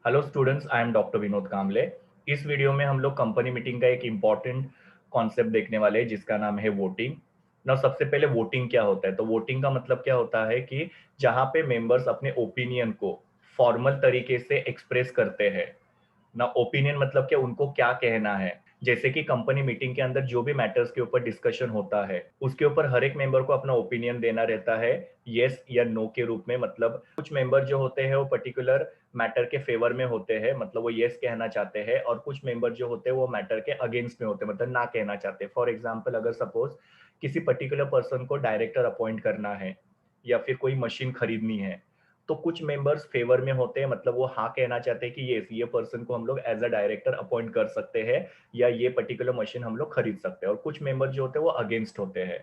Hello students, I am doctor Vinod Kamle. इस video में हम लोग कंपनी मीटिंग का एक इम्पॉर्टेंट कॉन्सेप्ट देखने वाले हैं जिसका नाम है वोटिंग। ना सबसे पहले वोटिंग क्या होता है, तो वोटिंग का मतलब क्या होता है कि जहाँ पे मेंबर्स अपने ओपिनियन को फॉर्मल तरीके से एक्सप्रेस करते हैं। ना ओपिनियन मतलब क्या, उनको क्या कहना है। जैसे कि कंपनी मीटिंग के अंदर जो भी मैटर्स के ऊपर डिस्कशन होता है उसके ऊपर हर एक मेंबर को अपना ओपिनियन देना रहता है, यस या नो के रूप में। मतलब कुछ मेंबर जो होते हैं वो पर्टिकुलर मैटर के फेवर में होते हैं, मतलब वो यस कहना चाहते हैं, और कुछ मेंबर जो होते हैं वो मैटर के अगेंस्ट में होते हैं, मतलब ना कहना चाहते हैं। फॉर एग्जाम्पल, अगर सपोज किसी पर्टिकुलर पर्सन को डायरेक्टर अपॉइंट करना है या फिर कोई मशीन खरीदनी है, तो कुछ मेंबर्स फेवर में होते हैं, मतलब वो हाँ कहना चाहते हैं कि ये पर्सन को हम लोग एज अ डायरेक्टर अपॉइंट कर सकते हैं या ये पर्टिकुलर मशीन हम लोग खरीद सकते हैं। और कुछ मेंबर जो होते हैं वो अगेंस्ट होते हैं,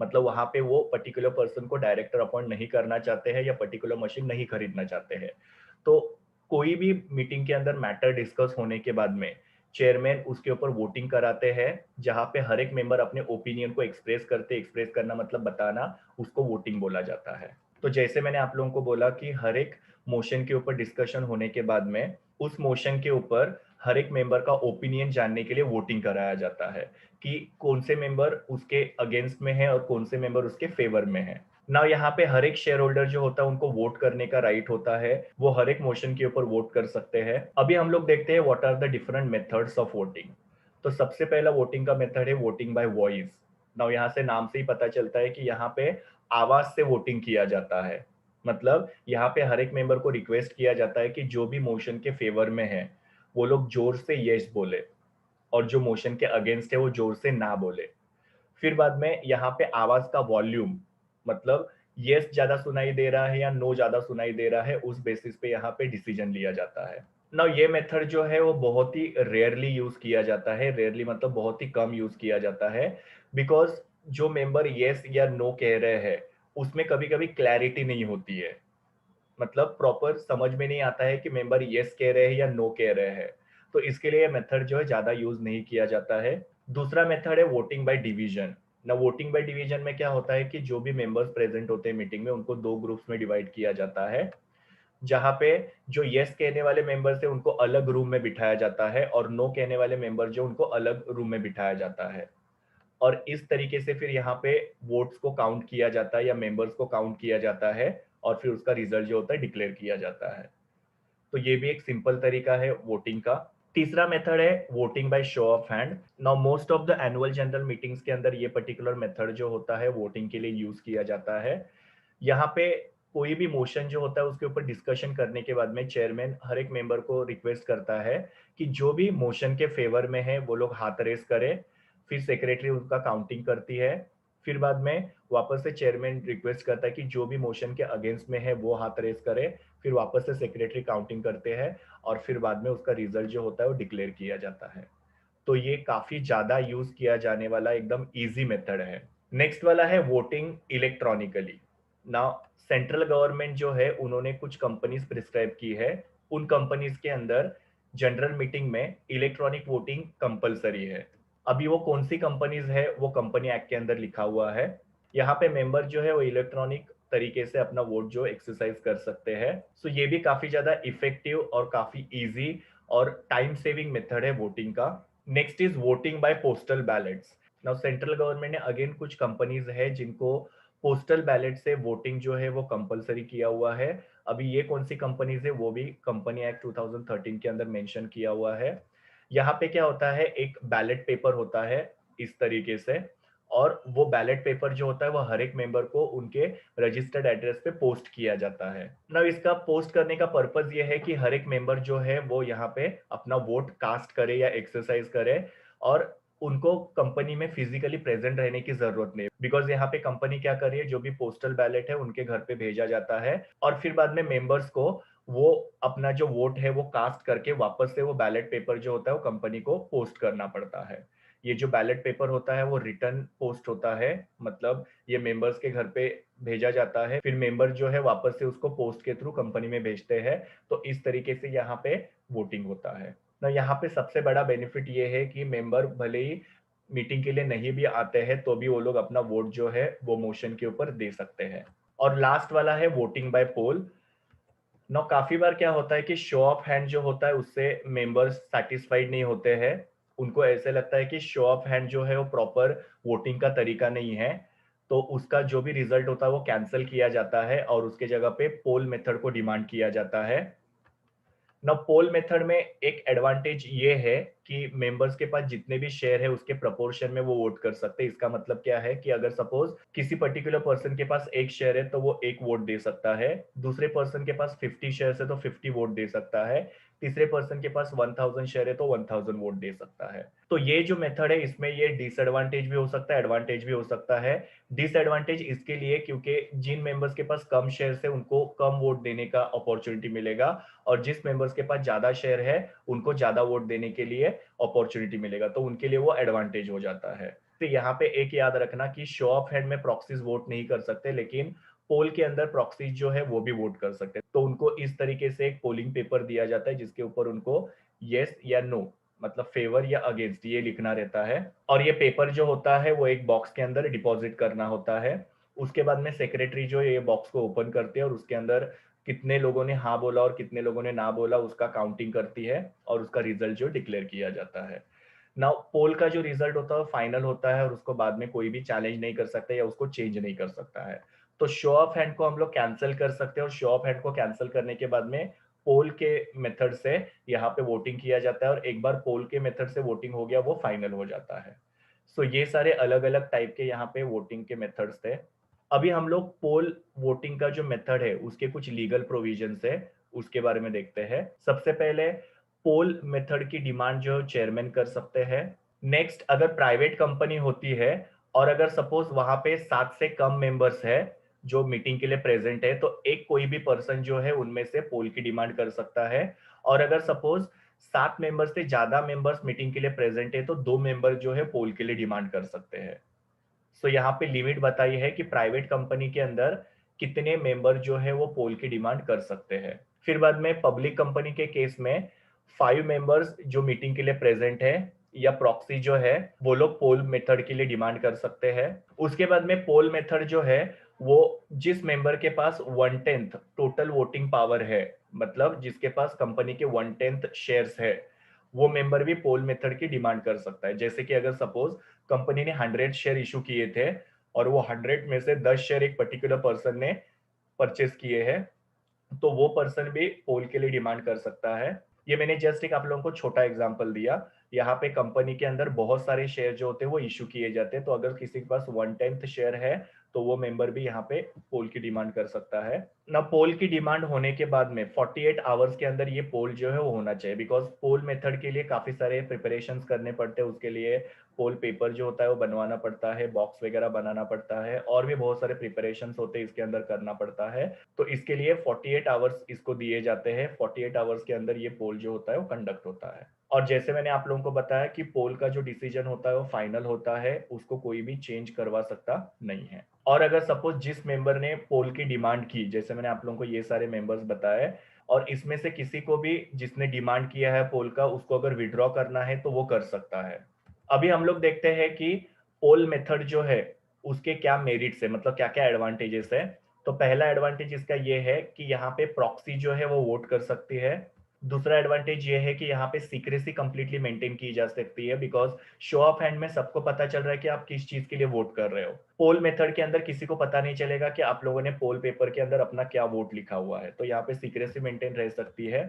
मतलब वहां पे वो पर्टिकुलर पर्सन को डायरेक्टर अपॉइंट नहीं करना चाहते हैं या पर्टिकुलर मशीन नहीं खरीदना चाहते हैं। तो कोई भी मीटिंग के अंदर मैटर डिस्कस होने के बाद में चेयरमैन उसके ऊपर वोटिंग कराते हैं, जहां पे हर एक मेंबर अपने ओपिनियन को एक्सप्रेस करना मतलब बताना, उसको वोटिंग बोला जाता है। तो जैसे मैंने आप लोगों को बोला कि हर एक मोशन के ऊपर डिस्कशन होने के बाद में उस मोशन के ऊपर हर एक मेंबर का ओपिनियन जानने के लिए वोटिंग कराया जाता है कि कौन से मेंबर उसके अगेंस्ट में है और कौन से मेंबर उसके फेवर में है। ना यहाँ पे हर एक शेयर होल्डर जो होता है उनको वोट करने का राइट होता है, वो हर एक मोशन के ऊपर वोट कर सकते हैं। अभी हम लोग देखते हैं what are the different methods of voting. तो सबसे पहला वोटिंग का मेथड है वोटिंग बाय वॉइस। ना यहाँ से नाम से ही पता चलता है कि यहाँ पे आवाज से वोटिंग किया जाता है। मतलब यहाँ पे हर एक मेंबर को रिक्वेस्ट किया जाता है कि जो भी मोशन के फेवर में है वो लोग जोर से यस बोले, और जो मोशन के अगेंस्ट है वो जोर से ना बोले। फिर बाद में यहाँ पे आवाज का वॉल्यूम, मतलब यस ज्यादा सुनाई दे रहा है या नो ज्यादा सुनाई दे रहा है, उस बेसिस पे यहाँ पे डिसीजन लिया जाता है। ना ये मेथड जो है वो बहुत ही रेयरली यूज किया जाता है, रेयरली मतलब बहुत ही कम यूज किया जाता है, बिकॉज जो मेंबर यस या नो कह रहे हैं उसमें कभी कभी क्लैरिटी नहीं होती है, मतलब प्रॉपर समझ में नहीं आता है कि मेंबर यस कह रहे हैं या नो कह रहे हैं। तो इसके लिए मेथड जो है ज्यादा यूज नहीं किया जाता है। दूसरा मेथड है वोटिंग बाय डिवीजन। ना वोटिंग बाय डिवीजन में क्या होता है कि जो भी मेंबर्स प्रेजेंट होते हैं मीटिंग में उनको दो ग्रुप्स में डिवाइड किया जाता है, जहां पे जो यस कहने वाले मेंबर्स है उनको अलग रूम में बिठाया जाता है और नो कहने वाले मेंबर जो उनको अलग रूम में बिठाया जाता है। और इस तरीके से फिर यहाँ पे वोट्स को काउंट किया जाता है या मेंबर्स को काउंट किया जाता है, और फिर उसका रिजल्ट जो होता है डिक्लेयर किया जाता है। तो ये भी एक सिंपल तरीका है वोटिंग का। तीसरा मेथड है voting by show of hand. Now most of the annual general meetings के अंदर ये पर्टिकुलर मेथड जो होता है वोटिंग के लिए यूज किया जाता है। यहाँ पे कोई भी मोशन जो होता है उसके ऊपर डिस्कशन करने के बाद में चेयरमैन हर एक मेंबर को रिक्वेस्ट करता है कि जो भी मोशन के फेवर में है वो लोग हाथ रेस करें। फिर सेक्रेटरी उनका काउंटिंग करती है। फिर बाद में वापस से चेयरमैन रिक्वेस्ट करता है कि जो भी मोशन के अगेंस्ट में है वो हाथ रेस करे। फिर वापस से सेक्रेटरी काउंटिंग करते हैं और फिर बाद में उसका रिजल्ट जो होता है वो डिक्लेयर किया जाता है। तो ये काफी ज्यादा यूज किया जाने वाला एकदम इजी मेथड है। नेक्स्ट वाला है voting electronically. Now central government जो है उन्होंने कुछ कंपनीज प्रिस्क्राइब की है, उन कंपनीज के अंदर जनरल मीटिंग में इलेक्ट्रॉनिक वोटिंग कंपलसरी है। अभी वो कौन सी कंपनीज है वो कंपनी एक्ट के अंदर लिखा हुआ है। यहाँ पे मेंबर जो है वो इलेक्ट्रॉनिक तरीके से अपना वोट जो एक्सरसाइज कर सकते हैं। सो ये भी काफी ज्यादा इफेक्टिव और काफी इजी और टाइम सेविंग मेथड है वोटिंग का। Next is voting by postal ballots. Now central government ने अगेन कुछ कंपनीज है जिनको पोस्टल बैलेट से वोटिंग जो है वो कंपलसरी किया हुआ है। अभी ये कौन सी कंपनीज है वो भी कंपनी एक्ट 2013 के अंदर मेंशन किया हुआ है। यहाँ पे क्या होता है, एक बैलेट पेपर होता है इस तरीके से, और वो बैलेट पेपर जो होता है वो हर एक मेंबर को उनके रजिस्टर्ड एड्रेस पे पोस्ट किया जाता है। ना इसका पोस्ट करने का पर्पस ये है कि हर एक मेंबर जो है वो यहाँ पे अपना वोट कास्ट करे या एक्सरसाइज करे, और उनको कंपनी में फिजिकली प्रेजेंट रहने की जरूरत नहीं, बिकॉज यहाँ पे कंपनी क्या कर रही है, जो भी पोस्टल बैलेट है उनके घर पे भेजा जाता है और फिर बाद में मेंबर्स को वो अपना जो वोट है वो कास्ट करके वापस से वो बैलेट पेपर जो होता है वो कंपनी को पोस्ट करना पड़ता है। ये जो बैलेट पेपर होता है वो रिटर्न पोस्ट होता है, मतलब ये मेंबर्स के घर पे भेजा जाता है, फिर मेंबर जो है वापस से उसको पोस्ट के थ्रू कंपनी में भेजते हैं। तो इस तरीके से यहाँ पे वोटिंग होता है ना। यहाँ पे सबसे बड़ा बेनिफिट ये है कि मेंबर भले ही मीटिंग के लिए नहीं भी आते हैं तो भी वो लोग अपना वोट जो है वो मोशन के ऊपर दे सकते हैं। और लास्ट वाला है वोटिंग बाय पोल। नौ काफी बार क्या होता है कि शो ऑफ हैंड जो होता है उससे मेंबर्स सेटिस्फाइड नहीं होते हैं। उनको ऐसे लगता है कि शो ऑफ हैंड जो है वो प्रॉपर वोटिंग का तरीका नहीं है, तो उसका जो भी रिजल्ट होता है वो कैंसिल किया जाता है और उसके जगह पे पोल मेथड को डिमांड किया जाता है। ना पोल मेथड में एक एडवांटेज ये है कि मेंबर्स के पास जितने भी शेयर है उसके प्रोपोर्शन में वो वोट कर सकते हैं। इसका मतलब क्या है कि अगर सपोज किसी पर्टिकुलर पर्सन के पास एक शेयर है तो वो एक वोट दे सकता है, दूसरे पर्सन के पास 50 शेयर है तो 50 वोट दे सकता है, तीसरे पर्सन के पास 1000 शेयर है तो 1000 वोट दे सकता है। तो ये जो मेथड है इसमें ये डिसएडवांटेज भी हो सकता है, एडवांटेज भी हो सकता है। डिसएडवांटेज इसके लिए क्योंकि जिन मेंबर्स के पास कम शेयर है उनको कम वोट देने का अपॉर्चुनिटी मिलेगा, और जिस मेंबर्स के पास ज्यादा शेयर है उनको ज्यादा वोट देने के लिए अपॉर्चुनिटी मिलेगा, तो उनके लिए वो एडवांटेज हो जाता है। तो यहाँ पे एक याद रखना कि शो ऑफ हैंड में प्रॉक्सीज वोट नहीं कर सकते, लेकिन पोल के अंदर प्रॉक्सीज जो है वो भी वोट कर सकते हैं। तो उनको इस तरीके से एक पोलिंग पेपर दिया जाता है जिसके ऊपर उनको यस या नो, मतलब फेवर या अगेंस्ट ये लिखना रहता है, और ये पेपर जो होता है वो एक बॉक्स के अंदर डिपॉजिट करना होता है। उसके बाद में सेक्रेटरी जो है ये बॉक्स को ओपन करते हैं और उसके अंदर कितने लोगों ने हाँ बोला और कितने लोगों ने ना बोला उसका काउंटिंग करती है और उसका रिजल्ट जो डिक्लेयर किया जाता है। नाउ पोल का जो रिजल्ट होता है वो फाइनल होता है और उसको बाद में कोई भी चैलेंज नहीं कर सकता या उसको चेंज नहीं कर सकता है। तो शो ऑफ हैंड को हम लोग कैंसिल कर सकते हैं और शो ऑफ हैंड को कैंसिल करने के बाद में पोल के मेथड से यहाँ पे वोटिंग किया जाता है और एक बार पोल के मेथड से वोटिंग हो गया वो फाइनल हो जाता है। सो ये सारे अलग अलग टाइप के यहाँ पे वोटिंग के मेथड्स थे। अभी हम लोग पोल वोटिंग का जो मेथड है उसके कुछ लीगल प्रोविजंस है उसके बारे में देखते हैं। सबसे पहले पोल मेथड की डिमांड जो चेयरमैन कर सकते हैं। नेक्स्ट, अगर प्राइवेट कंपनी होती है और अगर सपोज वहां पे 7 से कम मेंबर्स है जो मीटिंग के लिए प्रेजेंट है, तो एक कोई भी पर्सन जो है उनमें से पोल की डिमांड कर सकता है। और अगर सपोज 7 मेंबर्स से ज्यादा मेंबर्स मीटिंग के लिए प्रेजेंट है तो 2 मेंबर जो है पोल के लिए डिमांड कर सकते हैं। सो यहाँ पे लिमिट बताई है कि प्राइवेट कंपनी के अंदर कितने मेंबर जो है वो पोल की डिमांड कर सकते हैं। फिर बाद में पब्लिक कंपनी के केस में 5 मेंबर्स जो मीटिंग के लिए प्रेजेंट है या प्रॉक्सी जो है वो लोग पोल मेथड के लिए डिमांड कर सकते हैं। उसके बाद में पोल मेथड जो है वो जिस मेंबर के पास 1/10 टोटल वोटिंग पावर है, मतलब जिसके पास कंपनी के 1/10 शेयर्स है, वो मेंबर भी पोल मेथड की डिमांड कर सकता है। जैसे कि अगर सपोज कंपनी ने 100 शेयर इशू किए थे और वो 100 में से 10 शेयर एक पर्टिकुलर पर्सन ने परचेस किए हैं, तो वो पर्सन भी पोल के लिए डिमांड कर सकता है। ये मैंने जस्ट एक आप लोगों को छोटा एग्जांपल दिया। यहाँ पे कंपनी के अंदर बहुत सारे शेयर जो होते हैं वो इशू किए जाते हैं, तो अगर किसी के पास 1/10 शेयर है तो वो मेंबर भी यहाँ पे पोल की डिमांड कर सकता है ना। पोल की डिमांड होने के बाद में 48 आवर्स के अंदर ये पोल जो है वो होना चाहिए, बिकॉज पोल मेथड के लिए काफी सारे प्रिपरेशंस करने पड़ते हैं। उसके लिए पोल पेपर जो होता है वो बनवाना पड़ता है, बॉक्स वगैरह बनाना पड़ता है, और भी बहुत सारे प्रिपरेशंस होते हैं इसके अंदर करना पड़ता है। तो इसके लिए 48 आवर्स इसको दिए जाते हैं। 48 आवर्स के अंदर ये पोल जो होता है वो कंडक्ट होता है। और जैसे मैंने आप लोगों को बताया कि पोल का जो डिसीजन होता है वो फाइनल होता है, उसको कोई भी चेंज करवा सकता नहीं है। और अगर सपोज जिस मेंबर ने पोल की डिमांड की, जैसे मैंने आप लोगों को ये सारे मेंबर्स बताए, और इसमें से किसी को भी जिसने डिमांड किया है पोल का उसको अगर विड्रॉ करना है तो वो कर सकता है। अभी हम लोग देखते हैं कि पोल मेथड जो है उसके क्या मेरिट्स है, मतलब क्या क्या एडवांटेजेस है। तो पहला एडवांटेज इसका ये है कि यहाँ पे प्रॉक्सी जो है वो वोट कर सकती है। दूसरा एडवांटेज ये है कि यहाँ पे सीक्रेसी कंप्लीटली मेंटेन की जा सकती है, बिकॉज शो ऑफ हैंड में सबको पता चल रहा है कि आप किस चीज के लिए वोट कर रहे हो। पोल मेथड के अंदर किसी को पता नहीं चलेगा कि आप लोगों ने पोल पेपर के अंदर अपना क्या वोट लिखा हुआ है, तो यहाँ पे सीक्रेसी मेंटेन रह सकती है।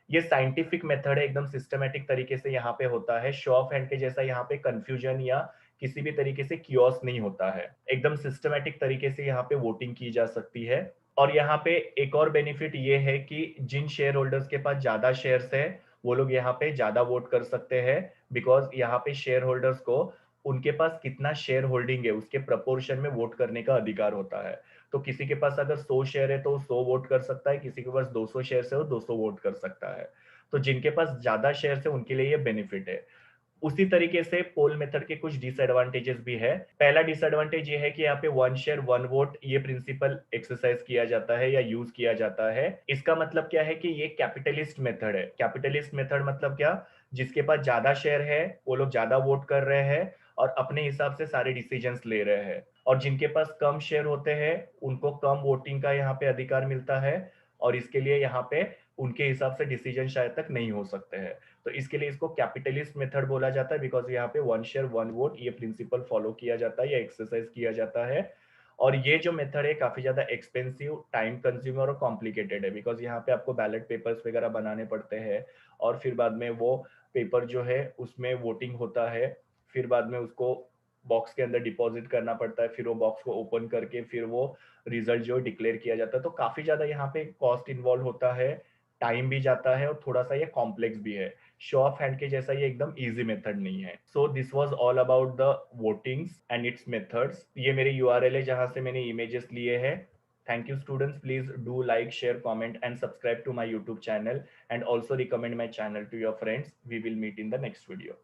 ये साइंटिफिक मेथड है, एकदम सिस्टमेटिक तरीके से यहाँ पे होता है। शो ऑफ हैंड के जैसा यहाँ पे कंफ्यूजन या किसी भी तरीके से कियोस नहीं होता है, एकदम सिस्टमेटिक तरीके से यहाँ पे वोटिंग की जा सकती है। और यहाँ पे एक और बेनिफिट ये है कि जिन शेयर होल्डर्स के पास ज्यादा शेयर्स है वो लोग यहाँ पे ज्यादा वोट कर सकते हैं, बिकॉज यहाँ पे शेयर होल्डर्स को उनके पास कितना शेयर होल्डिंग है उसके प्रपोर्शन में वोट करने का अधिकार होता है। तो किसी के पास अगर 100 शेयर है तो 100 वोट कर सकता है, किसी के पास 200 शेयर है वो 200 वोट कर सकता है। तो जिनके पास ज्यादा शेयर है उनके लिए ये बेनिफिट है। उसी तरीके से पोल मेथड के कुछ डिसएडवांटेजेस भी है। पहला डिसएडवांटेज ये है कि यहाँ पे 1 शेयर 1 वोट ये प्रिंसिपल एक्सरसाइज किया जाता है या यूज किया जाता है। इसका मतलब क्या है कि ये कैपिटलिस्ट मेथड है। कैपिटलिस्ट मेथड मतलब क्या, जिसके पास ज्यादा शेयर है वो लोग ज्यादा वोट कर रहे हैं और अपने हिसाब से सारे डिसीजंस ले रहे हैं, और जिनके पास कम शेयर होते हैं उनको कम वोटिंग का यहाँ पे अधिकार मिलता है। और इसके लिए यहाँ पे उनके हिसाब से डिसीजन शायद तक नहीं हो सकते हैं। तो इसके लिए इसको कैपिटलिस्ट मेथड बोला जाता है, बिकॉज यहाँ पे वन शेयर वन वोट ये प्रिंसिपल फॉलो किया जाता है या एक्सरसाइज किया जाता है। और ये जो मेथड है काफी ज्यादा एक्सपेंसिव, टाइम कंज्यूमर और कॉम्प्लिकेटेड है, बिकॉज यहाँ पे आपको बैलेट पेपर्स वगैरह बनाने पड़ते हैं, और फिर बाद में वो पेपर जो है उसमें वोटिंग होता है, फिर बाद में उसको बॉक्स के अंदर डिपॉजिट करना पड़ता है, फिर वो बॉक्स को ओपन करके फिर वो रिजल्ट जो डिक्लेयर किया जाता है। तो काफी ज्यादा यहाँ पे कॉस्ट इन्वॉल्व होता है, टाइम भी जाता है, और थोड़ा सा ये कॉम्प्लेक्स भी है। शो ऑफ हैंड के जैसा ये एकदम इजी मेथड नहीं है। So this was all about the votings and it's methods. ये मेरे यूआरएल है जहां से मैंने इमेजेस लिए हैं। Thank you students, please do like, share, comment and subscribe to my YouTube channel, and also recommend my channel to your friends. We will meet in the next video.